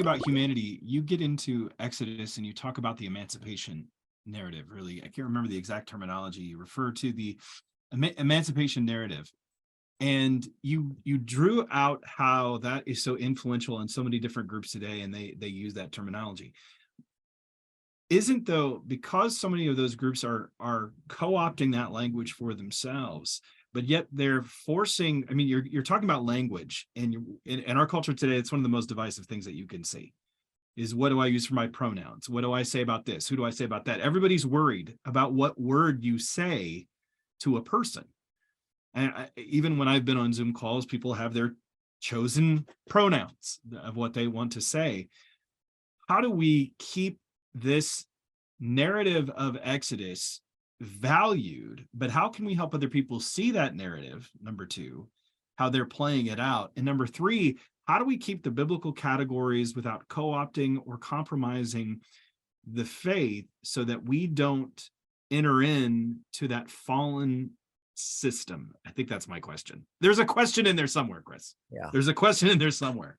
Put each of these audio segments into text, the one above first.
talking about humanity, you get into Exodus and you talk about the emancipation narrative, really. I can't remember the exact terminology. You refer to the emancipation narrative. And you drew out how that is so influential in so many different groups today, and they use that terminology. Isn't, though, because so many of those groups are co-opting that language for themselves, but yet they're forcing, I mean, you're talking about language, and in our culture today, it's one of the most divisive things that you can see is, what do I use for my pronouns? What do I say about this? Who do I say about that? Everybody's worried about what word you say to a person. And even when I've been on Zoom calls, people have their chosen pronouns of what they want to say. How do we keep this narrative of Exodus valued, but how can we help other people see that narrative? Number two, how they're playing it out. And number three, how do we keep the biblical categories without co-opting or compromising the faith so that we don't enter into that fallen system? I think that's my question. There's a question in there somewhere, Chris. Yeah. There's a question in there somewhere.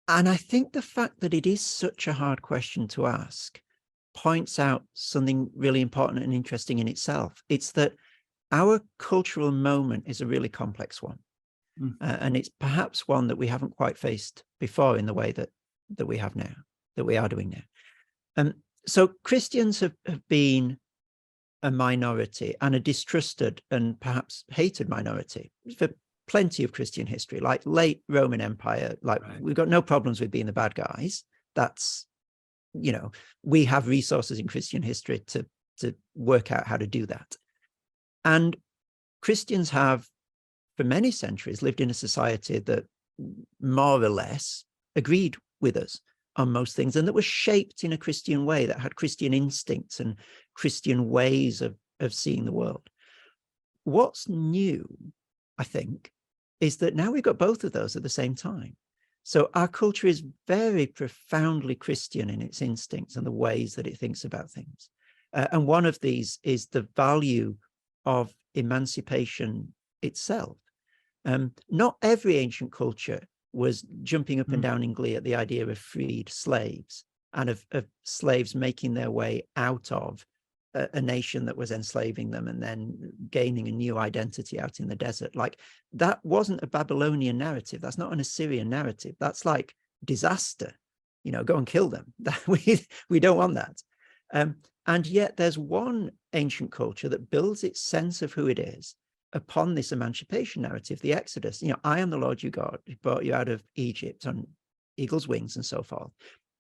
And I think the fact that it is such a hard question to ask points out something really important and interesting in itself. It's that our cultural moment is a really complex one. And it's perhaps one that we haven't quite faced before in the way that we have now, that we are doing now. So Christians have been a minority, and a distrusted and perhaps hated minority for plenty of Christian history, like late Roman Empire. Like, right, we've got no problems with being the bad guys. That's, you know, we have resources in Christian history to work out how to do that. And Christians have, for many centuries, lived in a society that more or less agreed with us on most things, and that was shaped in a Christian way, that had Christian instincts and Christian ways of seeing the world. What's new, I think, is that now we've got both of those at the same time. So our culture is very profoundly Christian in its instincts and the ways that it thinks about things. And one of these is the value of emancipation itself. Not every ancient culture was jumping up and down in glee at the idea of freed slaves and of slaves making their way out of a nation that was enslaving them and then gaining a new identity out in the desert. Like, that wasn't a Babylonian narrative. That's not an Assyrian narrative. That's like disaster, you know, go and kill them. We don't want that. And yet there's one ancient culture that builds its sense of who it is upon this emancipation narrative, the Exodus. You know, I am the Lord your God who brought you out of Egypt on eagle's wings and so forth.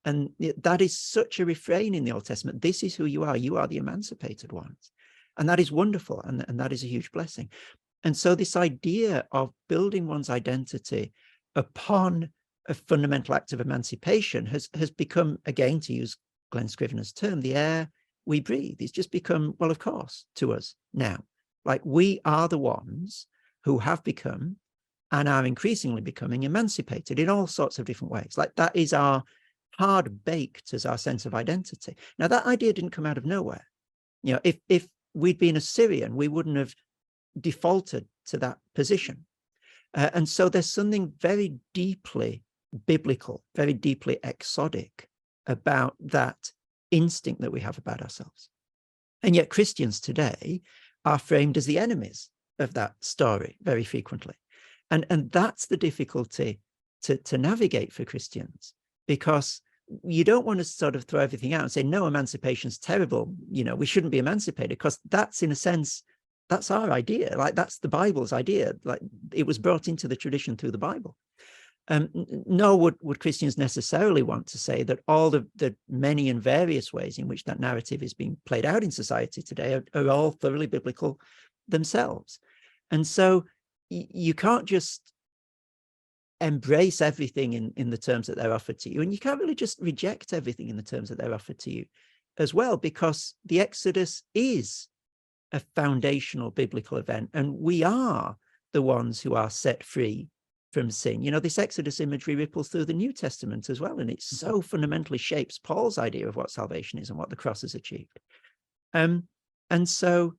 And that is such a refrain in the Old Testament. This is who you are. You are the emancipated ones. And that is wonderful. And that is a huge blessing. And so this idea of building one's identity upon a fundamental act of emancipation has become, again, to use Glenn Scrivener's term, the air we breathe. It's just become, well, of course, to us now. Like, we are the ones who have become and are increasingly becoming emancipated in all sorts of different ways. Like, that is our hard baked as our sense of identity. Now, that idea didn't come out of nowhere. You know, if we'd been Assyrian, we wouldn't have defaulted to that position. And so there's something very deeply biblical, very deeply exotic about that instinct that we have about ourselves. And yet Christians today are framed as the enemies of that story very frequently. And that's the difficulty to navigate for Christians, because you don't want to sort of throw everything out and say, no, emancipation's terrible. You know, we shouldn't be emancipated, because that's, in a sense, that's our idea. Like, that's the Bible's idea. Like, it was brought into the tradition through the Bible. Nor would Christians necessarily want to say that all the many and various ways in which that narrative is being played out in society today are all thoroughly biblical themselves. And so you can't just embrace everything in the terms that they're offered to you, and you can't really just reject everything in the terms that they're offered to you as well, because the Exodus is a foundational biblical event, and we are the ones who are set free from sin. You know, this Exodus imagery ripples through the New Testament as well, and it so fundamentally shapes Paul's idea of what salvation is and what the cross has achieved. And so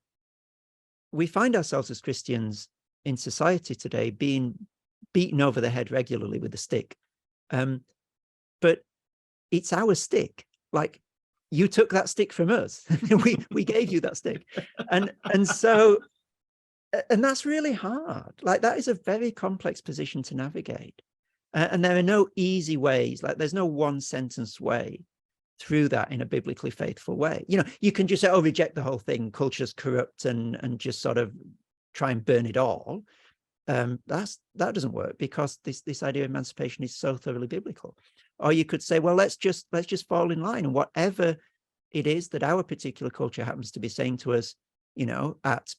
we find ourselves as Christians in society today being beaten over the head regularly with a stick but it's our stick. Like, you took that stick from us. we gave you that stick. And so, and that's really hard. Like, that is a very complex position to navigate. And there are no easy ways. Like, there's no one sentence way through that in a biblically faithful way. You know, you can just say, oh, reject the whole thing, culture's corrupt, and just sort of try and burn it all. That doesn't work, because this idea of emancipation is so thoroughly biblical. Or you could say, well, let's just fall in line, and whatever it is that our particular culture happens to be saying to us, you know, at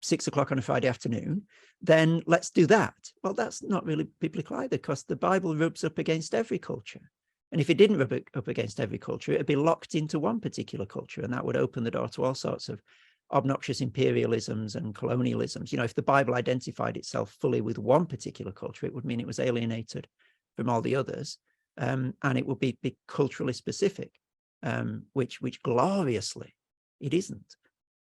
6 o'clock on a Friday afternoon, then let's do that. Well, that's not really biblical either, because the Bible rubs up against every culture. And if it didn't rub up against every culture, it'd be locked into one particular culture, and that would open the door to all sorts of obnoxious imperialisms and colonialisms. You know, if the Bible identified itself fully with one particular culture, it would mean it was alienated from all the others, and it would be culturally specific, which gloriously it isn't.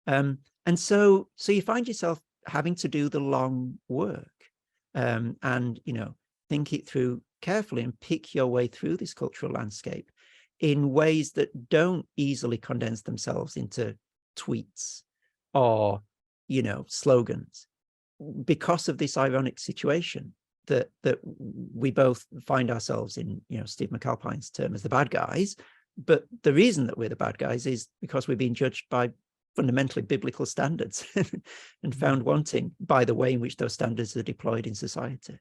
And so you find yourself having to do the long work, and, you know, think it through carefully and pick your way through this cultural landscape in ways that don't easily condense themselves into tweets or, you know, slogans, because of this ironic situation that we both find ourselves in, you know, Steve McAlpine's term as the bad guys. But the reason that we're the bad guys is because we're being judged by fundamentally biblical standards and found wanting by the way in which those standards are deployed in society.